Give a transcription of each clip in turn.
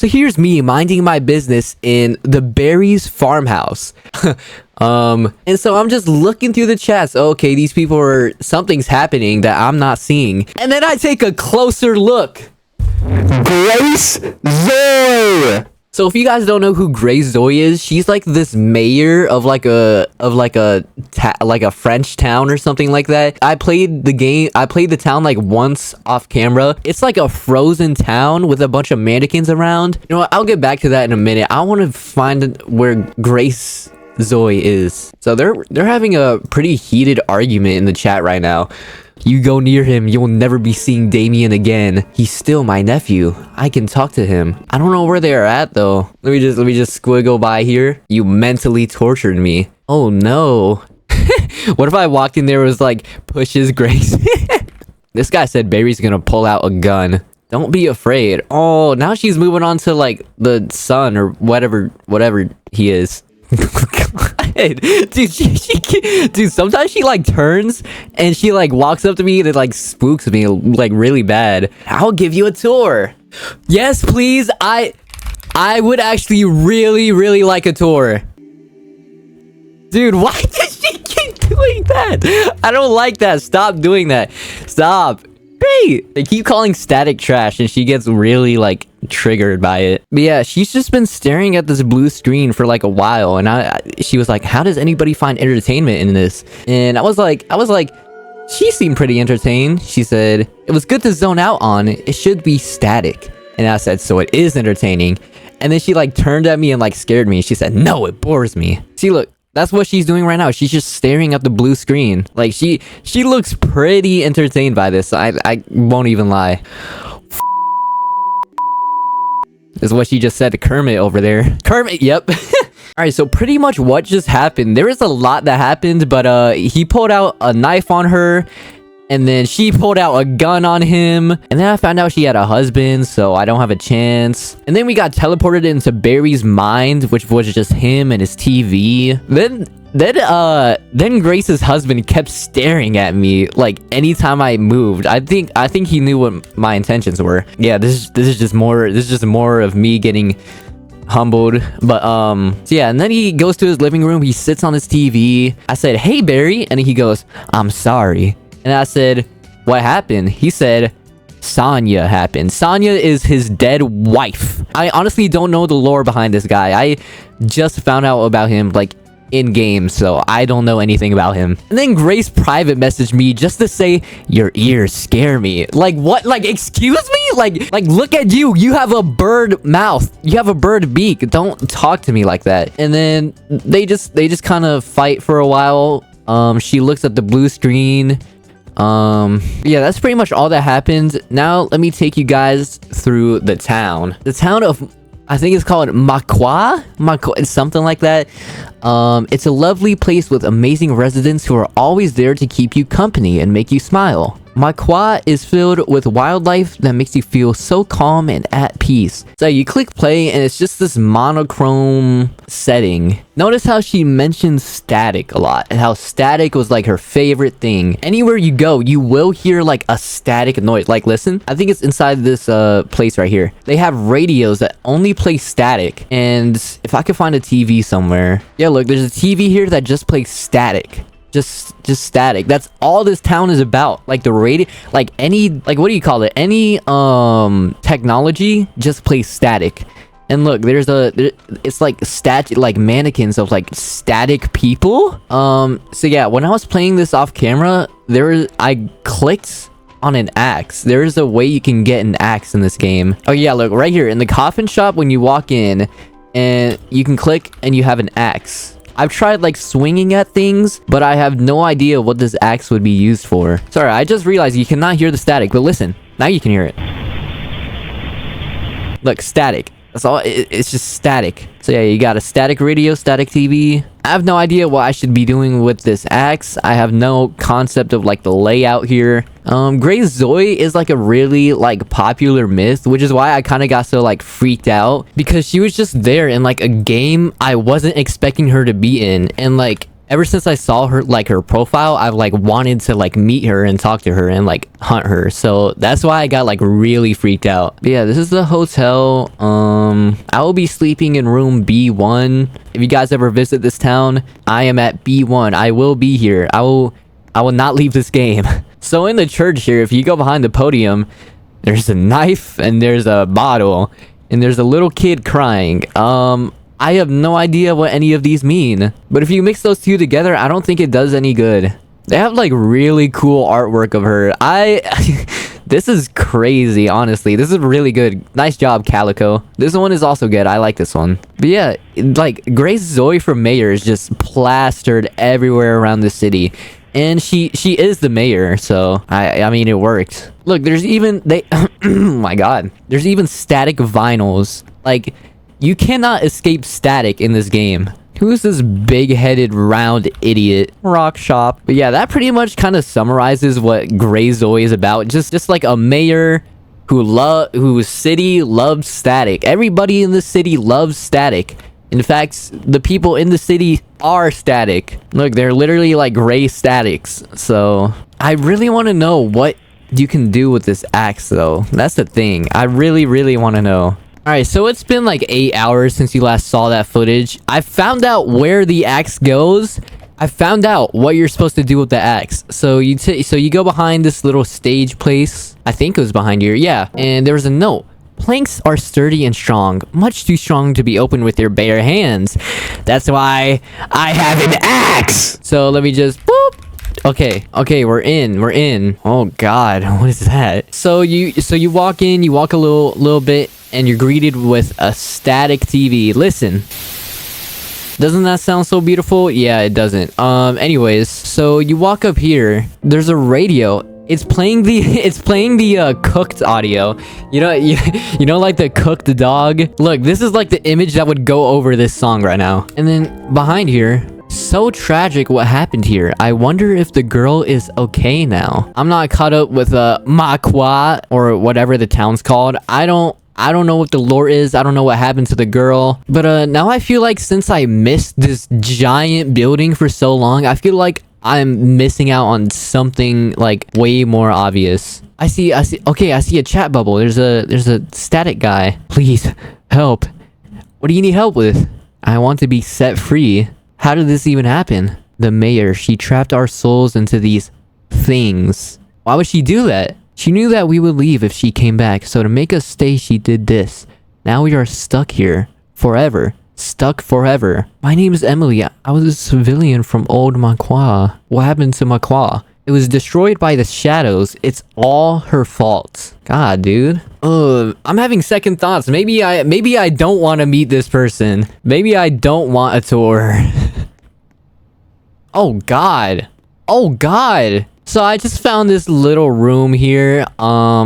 So here's me minding my business in the Barry's farmhouse. And so I'm just looking through the chats. Okay, these people are, something's happening that I'm not seeing. And then I take a closer look. Grace Zoe. So if you guys don't know who Grace Zoe is, she's like this mayor of like a French town or something like that. I played the town like once off camera. It's like a frozen town with a bunch of mannequins around. You know what? I'll get back to that in a minute. I want to find where Grace Zoe is. So they're having a pretty heated argument in the chat right now. You go near him, you'll never be seeing Damien again. He's still my nephew. I can talk to him. I don't know where they are at though. Let me just squiggle by here. You mentally tortured me. Oh no. What if I walked in there and was like, pushes Grace? This guy said Barry's gonna pull out a gun. Don't be afraid. Oh, now she's moving on to like the son or whatever he is. Dude, sometimes she like turns and she like walks up to me and it like spooks me like really bad. I'll give you a tour. Yes, please. I would actually really like a tour. Dude, why does she keep doing that? I don't like that. Stop doing that. Stop. Great. They keep calling static trash and she gets really like triggered by it. But yeah, she's just been staring at this blue screen for like a while, and she was like, how does anybody find entertainment in this? And I was like, she seemed pretty entertained. She said it was good to zone out on. It should be static. And I said, so it is entertaining. And then she like turned at me and like scared me. She said, no, it bores me. See, look, that's what she's doing right now. She's just staring at the blue screen. Like she looks pretty entertained by this. I won't even lie. Is what she just said to Kermit over there. Kermit, yep. Alright, so pretty much what just happened. There is a lot that happened, but he pulled out a knife on her. And then she pulled out a gun on him. And then I found out she had a husband, so I don't have a chance. And then we got teleported into Barry's mind, which was just him and his TV. Then Grace's husband kept staring at me like anytime I moved. I think he knew what my intentions were. Yeah, this is just more of me getting humbled. But so yeah, and then he goes to his living room. He sits on his TV. I said, hey Barry, and he goes, I'm sorry. And I said, what happened? He said, Sonya happened. Sonya is his dead wife. I honestly don't know the lore behind this guy. I just found out about him like in game, so I don't know anything about him. And then Grace private messaged me just to say, your ears scare me. Like what? Like excuse me? Like look at you. You have a bird mouth. You have a bird beak. Don't talk to me like that. And then they just kind of fight for a while. She looks at the blue screen. Yeah, that's pretty much all that happened. Now let me take you guys through the town. The town of, I think it's called Maqua. It's something like that. It's a lovely place with amazing residents who are always there to keep you company and make you smile. Maqua is filled with wildlife that makes you feel so calm and at peace. So you click play and it's just this monochrome setting. Notice how she mentioned static a lot and how static was like her favorite thing. Anywhere you go, you will hear like a static noise. Like listen, I think it's inside this place right here. They have radios that only play static. And if I could find a TV somewhere. Yeah, look, there's a TV here that just plays static. Just static. That's all this town is about. Like the radio, like any, like what do you call it? Any technology just plays static. And look, it's like like mannequins of like static people. So yeah, when I was playing this off camera, I clicked on an axe. There is a way you can get an axe in this game. Oh yeah, look right here in the coffin shop when you walk in, and you can click and you have an axe. I've tried like swinging at things, but I have no idea what this axe would be used for. Sorry, I just realized you cannot hear the static, but listen, now you can hear it. Look, static. That's all. It's just static. So yeah, you got a static radio, static TV. I have no idea what I should be doing with this axe. I have no concept of like the layout here. Grace Zoe is like a really like popular myth, which is why I kind of got so like freaked out, because she was just there in like a game I wasn't expecting her to be in, and like ever since I saw her, like, her profile, I've like wanted to like meet her and talk to her and like hunt her. So that's why I got like really freaked out. But yeah, this is the hotel. I will be sleeping in room B1. If you guys ever visit this town, I am at B1. I will be here. I will not leave this game. So in the church here, if you go behind the podium, there's a knife and there's a bottle and there's a little kid crying. I have no idea what any of these mean, but if you mix those two together, I don't think it does any good. They have like really cool artwork of her. This is crazy, honestly. This is really good. Nice job, Calico. This one is also good. I like this one. But yeah, like Grace Zoe for mayor is just plastered everywhere around the city. And she is the mayor, so I mean it worked. Look, there's even oh my god. There's even static vinyls. Like, you cannot escape static in this game. Who's this big-headed round idiot? Rock shop. But yeah, that pretty much kind of summarizes what Grey Zoe is about. Just like a mayor whose city loves static. Everybody in the city loves static. In fact, the people in the city are static. Look, they're literally like gray statics. So I really want to know what you can do with this axe, though. That's the thing. I really want to know. Alright, so it's been like 8 hours since you last saw that footage. I found out where the axe goes. I found out what you're supposed to do with the axe. So you go behind this little stage place. I think it was behind here. Yeah. And there was a note. Planks are sturdy and strong. Much too strong to be opened with your bare hands. That's why I have an axe. So let me just... boop. Okay, we're in. Oh god, what is that? So you walk in, you walk a little bit, and you're greeted with a static TV. Listen. Doesn't that sound so beautiful? Yeah, it doesn't. Anyways, so you walk up here. There's a radio. It's playing the cooked audio. You know like the cooked dog? Look, this is like the image that would go over this song right now. And then behind here, so tragic what happened here. I wonder if the girl is okay now. I'm not caught up with Maqua or whatever the town's called. I don't know what the lore is. I don't know what happened to the girl. But now I feel like since I missed this giant building for so long, I feel like I'm missing out on something like way more obvious. I see a chat bubble. There's a static guy. Please help. What do you need help with? I want to be set free. How did this even happen? The mayor, she trapped our souls into these things. Why would she do that? She knew that we would leave if she came back, so to make us stay, she did this. Now we are stuck here. Forever. Stuck forever. My name is Emily. I was a civilian from old Maqua. What happened to Maqua? It was destroyed by the shadows. It's all her fault. God, dude. I'm having second thoughts. Maybe I don't want to meet this person. Maybe I don't want a tour. Oh god. Oh god. So I just found this little room here. Oh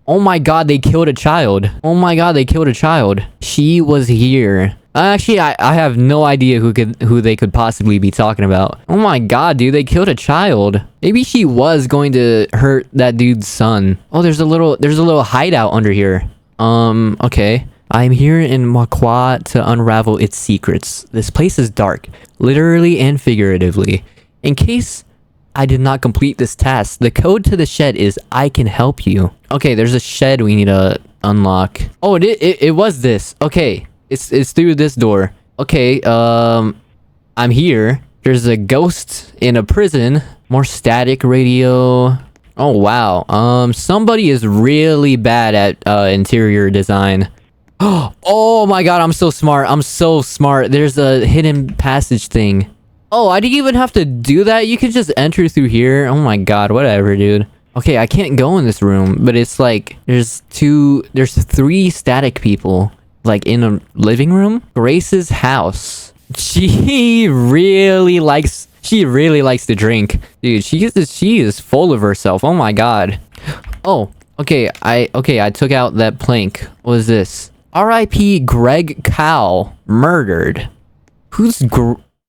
my god, they killed a child. Oh my god, they killed a child. She was here. Actually, I have no idea who they could possibly be talking about. Oh my god, dude, they killed a child. Maybe she was going to hurt that dude's son. Oh, there's a little hideout under here. Okay. I'm here in Maqua to unravel its secrets. This place is dark, literally and figuratively. In case I did not complete this task, the code to the shed is I can help you. Okay, there's a shed we need to unlock. Oh, it was this. Okay, it's through this door. Okay, I'm here. There's a ghost in a prison. More static radio. Oh wow. Somebody is really bad at interior design. Oh my god, I'm so smart. I'm so smart. There's a hidden passage thing. Oh, I didn't even have to do that. You could just enter through here. Oh my god, whatever, dude. Okay, I can't go in this room, but it's like there's 3 static people like in a living room. Grace's house. She really likes to drink. Dude, she is full of herself. Oh my god. Oh, okay, I took out that plank. What is this? R.I.P. Greg Cowell murdered. Who's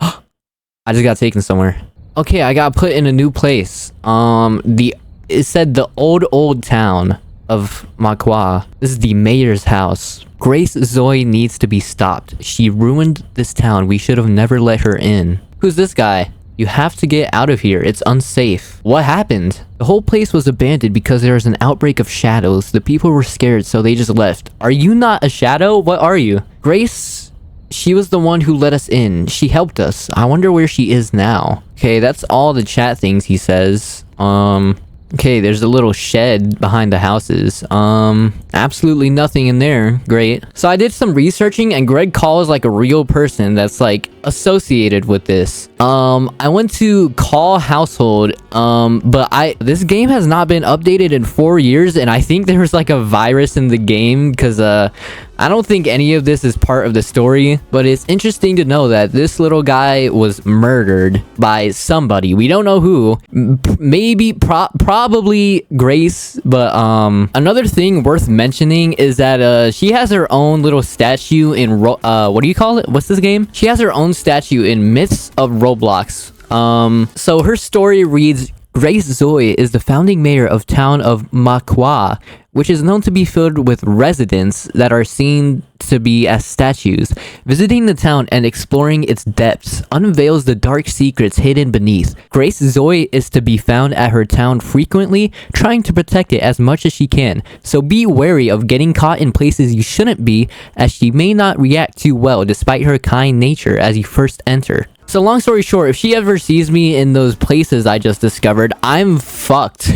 I just got taken somewhere. Okay, I got put in a new place. It said the old town. of Maqua. This is the mayor's house. Grace Zoe needs to be stopped. She ruined this town. We should have never let her in. Who's this guy? You have to get out of here. It's unsafe. What happened? The whole place was abandoned because there was an outbreak of shadows. The people were scared, so they just left. Are you not a shadow? What are you? Grace, she was the one who let us in. She helped us. I wonder where she is now. Okay, that's all the chat things he says. Okay, there's a little shed behind the houses. Absolutely nothing in there. Great. So I did some researching and Greg calls like a real person that's like associated with this. I went to call household, but this game has not been updated in 4 years and I think there was like a virus in the game because, I don't think any of this is part of the story, but it's interesting to know that this little guy was murdered by somebody. We don't know who. Maybe, probably Grace, but another thing worth mentioning is that she has her own little statue in what do you call it? What's this game? She has her own statue in Myths of Roblox. So her story reads, Grace Zoe is the founding mayor of town of Maqua, which is known to be filled with residents that are seen to be as statues. Visiting the town and exploring its depths unveils the dark secrets hidden beneath. Grace Zoe is to be found at her town frequently, trying to protect it as much as she can. So be wary of getting caught in places you shouldn't be, as she may not react too well despite her kind nature as you first enter. So long story short, if she ever sees me in those places I just discovered, I'm fucked.